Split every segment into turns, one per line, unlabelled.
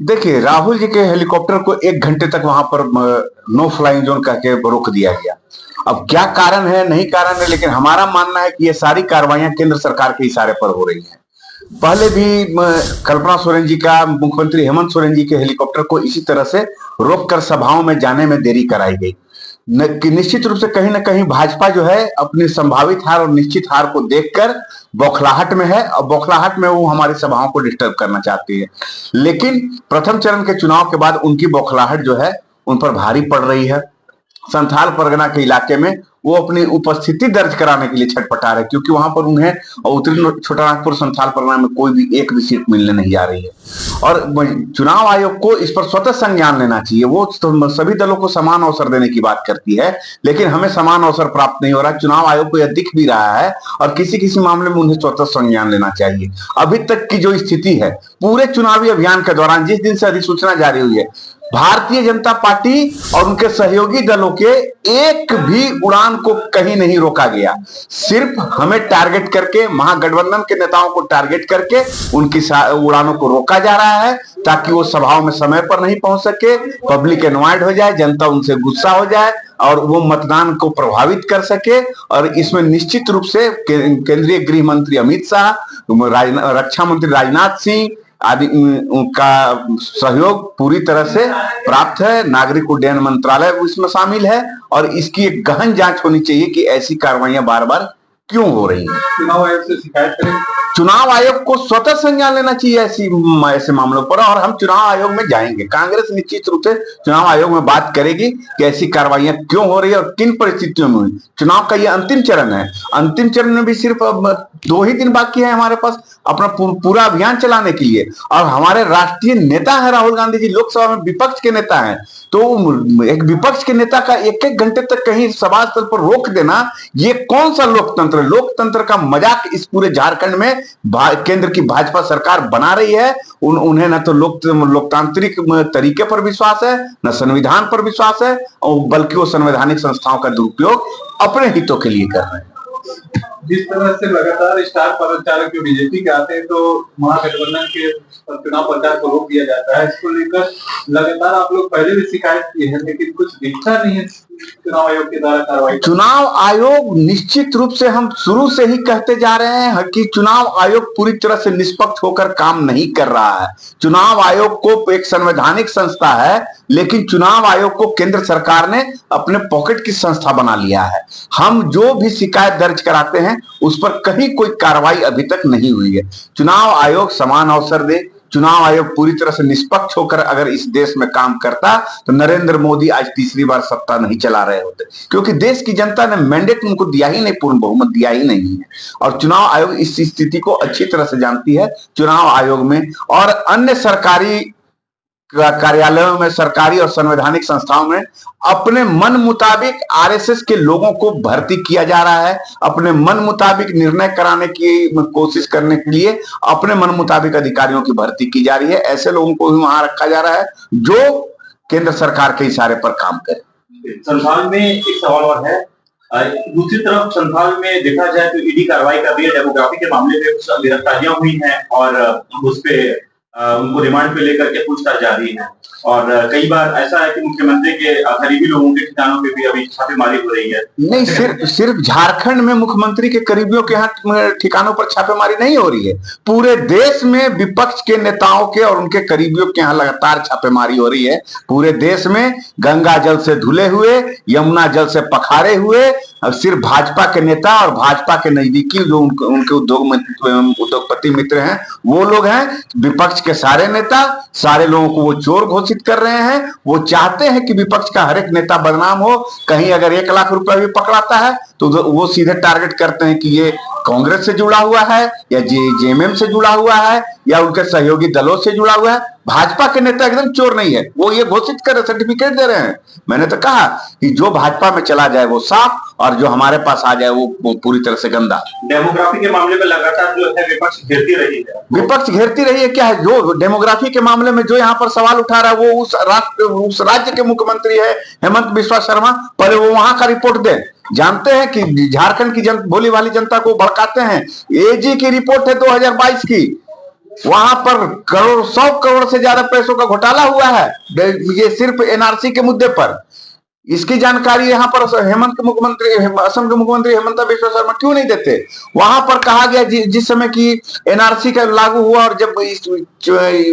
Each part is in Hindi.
देखिए, राहुल जी के हेलीकॉप्टर को 1 घंटे तक वहां पर नो फ्लाइंग जोन कह के रोक दिया गया। अब क्या कारण है, नहीं कारण है, लेकिन हमारा मानना है कि ये सारी कार्रवाइयां केंद्र सरकार के इशारे पर हो रही हैं। पहले भी कल्पना सोरेन जी का, मुख्यमंत्री हेमंत सोरेन जी के हेलीकॉप्टर को इसी तरह से रोककर सभाओं में जाने में देरी कराई गई। कि निश्चित रूप से कहीं ना कहीं भाजपा जो है अपनी संभावित हार और निश्चित हार को देखकर बौखलाहट में है, और बौखलाहट में वो हमारी सभाओं को डिस्टर्ब करना चाहती है। लेकिन प्रथम चरण के चुनाव के बाद उनकी बौखलाहट जो है उन पर भारी पड़ रही है। संथाल परगना के इलाके में वो अपनी उपस्थिति दर्ज कराने के लिए छटपटा रहे, क्योंकि वहां पर उन्हें उत्तरी छोटानागपुर संथाल परगना में कोई भी एक भी सीट मिलने नहीं जा रही है। और चुनाव आयोग को इस पर स्वतः संज्ञान लेना चाहिए। वो तो सभी दलों को समान अवसर देने की बात करती है, लेकिन हमें समान अवसर प्राप्त नहीं हो रहा। चुनाव आयोग को यह दिख भी रहा है और किसी किसी मामले में उन्हें स्वतः संज्ञान लेना चाहिए। अभी तक की जो स्थिति है, पूरे चुनावी अभियान के दौरान जिस दिन से अधिसूचना जारी हुई है, भारतीय जनता पार्टी और उनके सहयोगी दलों के एक भी उड़ान को कहीं नहीं रोका गया। सिर्फ हमें टारगेट करके, महागठबंधन के नेताओं को टारगेट करके उनकी उड़ानों को रोका जा रहा है, ताकि वो सभाओं में समय पर नहीं पहुंच सके, पब्लिक एनवायड हो जाए, जनता उनसे गुस्सा हो जाए और वो मतदान को प्रभावित कर सके। और इसमें निश्चित रूप से केंद्रीय गृह मंत्री अमित शाह, रक्षा मंत्री राजनाथ सिंह आदि उनका सहयोग पूरी तरह से प्राप्त है। नागरिक उड्डयन मंत्रालय इसमें शामिल है और इसकी एक गहन जांच होनी चाहिए कि ऐसी कार्रवाइयां बार बार क्यों हो रही हैं।
चुनाव आयोग से शिकायत करें,
चुनाव आयोग को स्वतः संज्ञान लेना चाहिए ऐसे मामलों पर, और हम चुनाव आयोग में जाएंगे। कांग्रेस निश्चित रूप से चुनाव आयोग में बात करेगी कि ऐसी कार्रवाइयां क्यों हो रही है और किन परिस्थितियों में हुई। चुनाव का यह अंतिम चरण है। अंतिम चरण में भी सिर्फ 2 ही दिन बाकी है हमारे पास अपना पूरा अभियान चलाने के लिए, और हमारे राष्ट्रीय नेता है राहुल गांधी जी, लोकसभा में विपक्ष के नेता हैं। तो एक विपक्ष के नेता का 1-1 घंटे तक कहीं सभा स्थल पर रोक देना, ये कौन सा लोकतंत्र? लोकतंत्र का मजाक इस पूरे झारखंड में केंद्र की भाजपा सरकार बना रही है। उन्हें न तो लोकतांत्रिक तरीके पर विश्वास है, न संविधान पर विश्वास है, बल्कि वो संवैधानिक संस्थाओं का दुरुपयोग अपने हितों के लिए कर रहे हैं।
जिस तरह से लगातार स्टार प्रचारक जो बीजेपी के आते हैं तो महागठबंधन के चुनाव प्रचार को रोक दिया जाता है, इसको लेकर लगातार आप लोग पहले भी शिकायत की है, लेकिन कुछ दिखता नहीं है चुनाव आयोग के द्वारा कार्रवाई।
चुनाव आयोग निश्चित रूप से, हम शुरू से ही कहते जा रहे हैं कि चुनाव आयोग पूरी तरह से निष्पक्ष होकर काम नहीं कर रहा है। चुनाव आयोग को एक संवैधानिक संस्था है, लेकिन चुनाव आयोग को केंद्र सरकार ने अपने पॉकेट की संस्था बना लिया है। हम जो भी शिकायत दर्ज कराते हैं उस पर कहीं कोई कार्रवाई अभी तक नहीं हुई है। चुनाव आयोग समान अवसर दे, चुनाव आयोग पूरी तरह से निष्पक्ष होकर अगर इस देश में काम करता तो नरेंद्र मोदी आज तीसरी बार सत्ता नहीं चला रहे होते, क्योंकि देश की जनता ने मैंडेट उनको दिया ही नहीं, पूर्ण बहुमत दिया ही नहीं है। और चुनाव आयोग इस स्थिति को अच्छी तरह से जानती है। चुनाव आयोग में और अन्य सरकारी कार्यालयों में, सरकारी और संवैधानिक संस्थाओं में अपने मन मुताबिक आरएसएस के लोगों को भर्ती किया जा रहा है। अपने मन मुताबिक निर्णय कराने की कोशिश करने के लिए अपने मन मुताबिक अधिकारियों की भर्ती की जा रही है। ऐसे लोगों को भी वहां रखा जा रहा है जो केंद्र सरकार के इशारे पर काम करे।
संथाल में एक सवाल और है, दूसरी तरफ संथाल में देखा जाए तो ईडी कार्रवाई कर रही है, डेमोग्राफी के मामले में कुछ गिरफ्तारियां हुई हैं और उस पे उनको रिमांड पे लेकर के पूछताछ जारी है। और कई बार ऐसा है कि मुख्यमंत्री के करीबी लोगों के ठिकानों पे भी अभी छापेमारी हो रही है।
नहीं, सिर्फ झारखंड में मुख्यमंत्री के करीबियों के यहाँ ठिकानों पर छापेमारी नहीं हो रही है। पूरे देश में विपक्ष के नेताओं के और उनके करीबियों के यहाँ लगातार छापेमारी हो रही है। पूरे देश में गंगा जल से धुले हुए, यमुना जल से पखारे हुए सिर्फ भाजपा के नेता और भाजपा के नजदीकी जो उनके उद्योगपति मित्र हैं वो लोग हैं। विपक्ष के सारे नेता सारे लोगों को वो चोर घोषित कर रहे हैं। वो चाहते हैं कि विपक्ष का हर एक नेता बदनाम हो। कहीं अगर 1 लाख रुपया भी पकड़ाता है तो वो सीधे टारगेट करते हैं कि ये कांग्रेस से जुड़ा हुआ है या जेएमएम से जुड़ा हुआ है या उनके सहयोगी दलों से जुड़ा हुआ है। भाजपा के नेता एकदम चोर नहीं है, वो ये घोषित कर सर्टिफिकेट दे रहे हैं। मैंने तो कहा कि जो भाजपा में चला जाए वो साफ और जो हमारे पास आ जाए वो पूरी तरह से गंदा।
डेमोग्राफी के मामले में लगातार जो है विपक्ष घेरती रही है।
विपक्ष घेरती रही है क्या है? जो डेमोग्राफी के मामले में जो यहाँ पर सवाल उठा रहा है वो उस राज्य के मुख्यमंत्री है हेमंत बिस्वा शर्मा। पहले वो वहां का रिपोर्ट दे। जानते हैं कि झारखंड की भोली भाली जनता को भड़काते हैं। एजी की रिपोर्ट है 2022 की, वहां पर करोड़ 100 करोड़ से ज्यादा पैसों का घोटाला हुआ है, ये सिर्फ एनआरसी के मुद्दे पर। इसकी जानकारी यहाँ पर हेमंत के मुख्यमंत्री, असम के मुख्यमंत्री हेमंत बिश्व शर्मा क्यों नहीं देते? वहां पर कहा गया जिस समय की एनआरसी का लागू हुआ और जब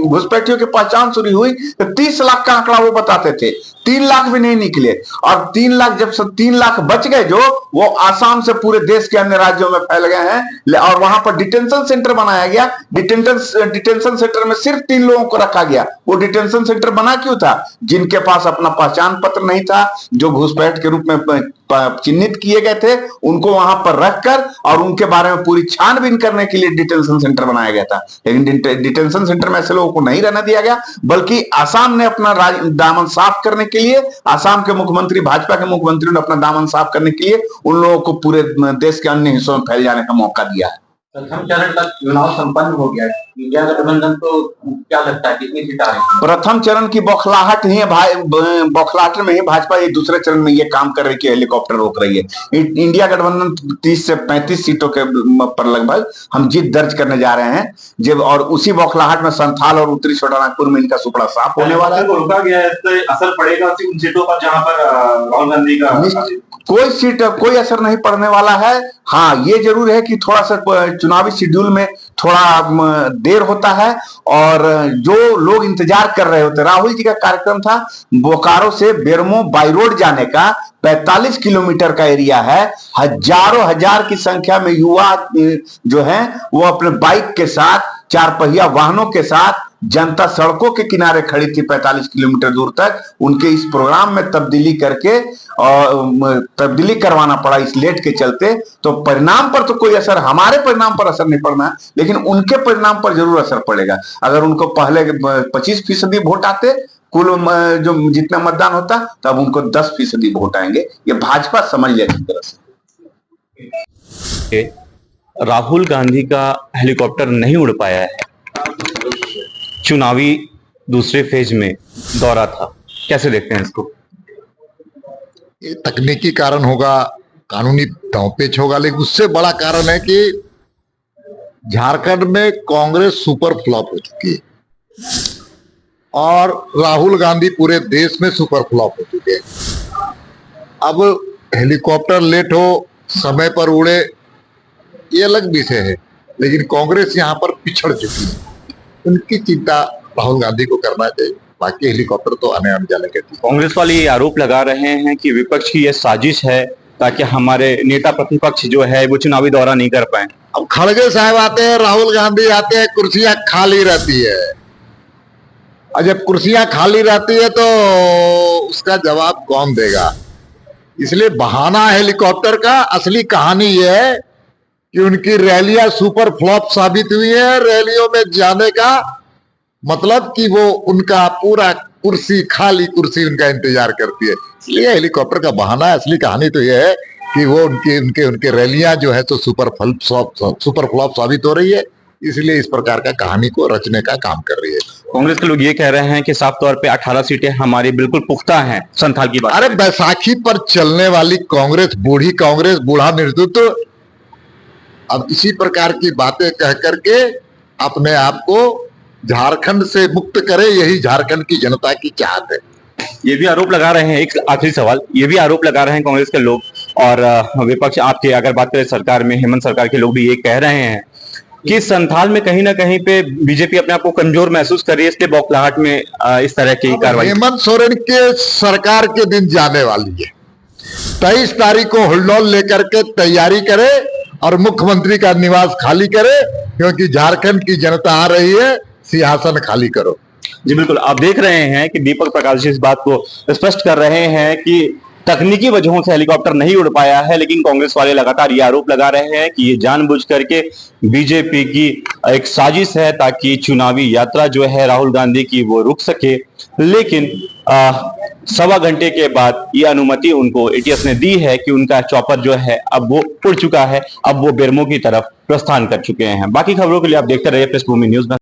घुसपैठियों की पहचान शुरू हुई तो 30 लाख का आंकड़ा वो बताते थे, 3 लाख भी नहीं निकले। और 3 लाख जब 3 लाख बच गए जो, वो आसाम से पूरे देश के अन्य राज्यों में फैल गए हैं। और वहां पर डिटेंशन सेंटर बनाया गया, डिटेंशन सेंटर में सिर्फ 3 लोगों को रखा गया। वो डिटेंशन सेंटर बना क्यों था? जिनके पास अपना पहचान पत्र नहीं था, जो घुसपैठ के रूप में चिन्हित किए गए थे, उनको वहां पर रखकर और उनके बारे में पूरी छानबीन करने के लिए डिटेंशन सेंटर बनाया गया था। लेकिन डिटेंशन सेंटर में ऐसे लोगों को नहीं रहने दिया गया, बल्कि आसाम ने अपना दामन साफ करने के लिए, आसाम के मुख्यमंत्री, भाजपा के मुख्यमंत्री ने अपना दामन साफ करने के लिए उन लोगों को पूरे देश के अन्य हिस्सों में फैल जाने का मौका दिया है।
प्रथम चरण का चुनाव संपन्न हो गया, इंडिया गठबंधन को क्या लगता है कितनी सीट आ रही है?
प्रथम चरण की बौखलाहट ही बौखलाहट में ही भाजपा ये दूसरे चरण में ये काम कर रही है कि हेलीकॉप्टर रोक रही है। इंडिया गठबंधन 30 से 35 सीटों के पर लगभग हम जीत दर्ज करने जा रहे हैं जब, और उसी बौखलाहट में संथाल और उत्तरी छोटानागपुर में इनका सुपड़ा साफ होने वाला है।
रोका गया है, इससे असर पड़ेगा उन सीटों पर जहां पर राहुल गांधी का
कोई असर नहीं पड़ने वाला है। हाँ, ये जरूर है कि थोड़ा सा चुनावी शेड्यूल में थोड़ा देर होता है और जो लोग इंतजार कर रहे होते, राहुल जी का कार्यक्रम था बोकारो से बेरमो बाई रोड जाने का, 45 किलोमीटर का एरिया है। हजारों हजार की संख्या में युवा जो हैं वो अपने बाइक के साथ, 4 पहिया वाहनों के साथ जनता सड़कों के किनारे खड़ी थी 45 किलोमीटर दूर तक। उनके इस प्रोग्राम में तब्दीली करके और तब्दीली करवाना पड़ा इस लेट के चलते। तो परिणाम पर तो कोई असर, हमारे परिणाम पर असर नहीं पड़ना है, लेकिन उनके परिणाम पर जरूर असर पड़ेगा। अगर उनको पहले 25% वोट आते कुल जो जितना मतदान होता, तब उनको 10% वोट आएंगे। ये भाजपा समझ ले अच्छी तरह से।
राहुल गांधी का हेलीकॉप्टर नहीं उड़ पाया है, चुनावी दूसरे फेज में दौरा था, कैसे देखते हैं इसको?
ये तकनीकी कारण होगा, कानूनी दांवपेच होगा, लेकिन उससे बड़ा कारण है कि झारखंड में कांग्रेस सुपर फ्लॉप हो चुकी है और राहुल गांधी पूरे देश में सुपर फ्लॉप हो चुके हैं। अब हेलीकॉप्टर लेट हो, समय पर उड़े, ये अलग विषय है, लेकिन कांग्रेस यहाँ पर पिछड़ चुकी है। उनकी चिंता राहुल गांधी को करना चाहिए, बाकी हेलीकॉप्टर तो आने जाने के।
कांग्रेस वाले ये आरोप लगा रहे हैं कि विपक्ष की यह साजिश है ताकि हमारे नेता प्रतिपक्ष जो है वो चुनावी दौरा नहीं कर पाए।
अब खड़गे साहब आते हैं, राहुल गांधी आते हैं, कुर्सियां खाली रहती है, और जब कुर्सियां खाली रहती है तो उसका जवाब कौन देगा? इसलिए बहाना हेलीकॉप्टर का, असली कहानी यह है कि उनकी रैलियां सुपर फ्लॉप साबित हुई है। रैलियों में जाने का मतलब कि वो उनका पूरा कुर्सी, खाली कुर्सी उनका इंतजार करती है, इसलिए हेलीकॉप्टर का बहाना है। असली कहानी तो यह है कि वो उनके रैलियां जो है तो सुपर फ्लॉप साबित हो रही है, इसलिए इस प्रकार का कहानी को रचने का काम कर रही है।
कांग्रेस के लोग ये कह रहे हैं कि साफ तौर पे 18 सीटें हमारी बिल्कुल पुख्ता हैं संथाल की बात।
अरे बैसाखी पर चलने वाली कांग्रेस, बूढ़ी कांग्रेस, बूढ़ा नेतृत्व अब इसी प्रकार की बातें कह करके अपने आप को झारखंड से मुक्त करे, यही झारखंड की जनता की चाहत है।
ये भी आरोप लगा रहे हैं, एक आखिरी सवाल, ये भी आरोप लगा रहे हैं कांग्रेस के लोग और विपक्ष आपके, अगर बात करें सरकार में, हेमंत सरकार के लोग भी ये कह रहे हैं कि संथाल में कहीं ना कहीं पे बीजेपी अपने आप को कमजोर महसूस कर रही है, इसलिए बौखलाहट में इस तरह की कार्रवाई।
हेमंत सोरेन के सरकार के दिन जाने वाली है, 23 तारीख को हुलडोल लेकर के तैयारी करे और मुख्यमंत्री का निवास खाली करे, क्योंकि झारखंड की जनता आ रही है, सिंहासन खाली करो।
जी बिल्कुल, आप देख रहे हैं कि दीपक प्रकाश जी इस बात को स्पष्ट कर रहे हैं कि तकनीकी वजहों से हेलीकॉप्टर नहीं उड़ पाया है, लेकिन कांग्रेस वाले लगातार ये आरोप लगा रहे हैं कि ये जानबूझ करके बीजेपी की एक साजिश है ताकि चुनावी यात्रा जो है राहुल गांधी की वो रुक सके। लेकिन 1.25 घंटे के बाद ये अनुमति उनको एटीएस ने दी है कि उनका चॉपर जो है अब वो उड़ चुका है, अब वो बेरमो की तरफ प्रस्थान कर चुके हैं। बाकी खबरों के लिए आप देखते रहिए पृष्ठभूमि न्यूज में।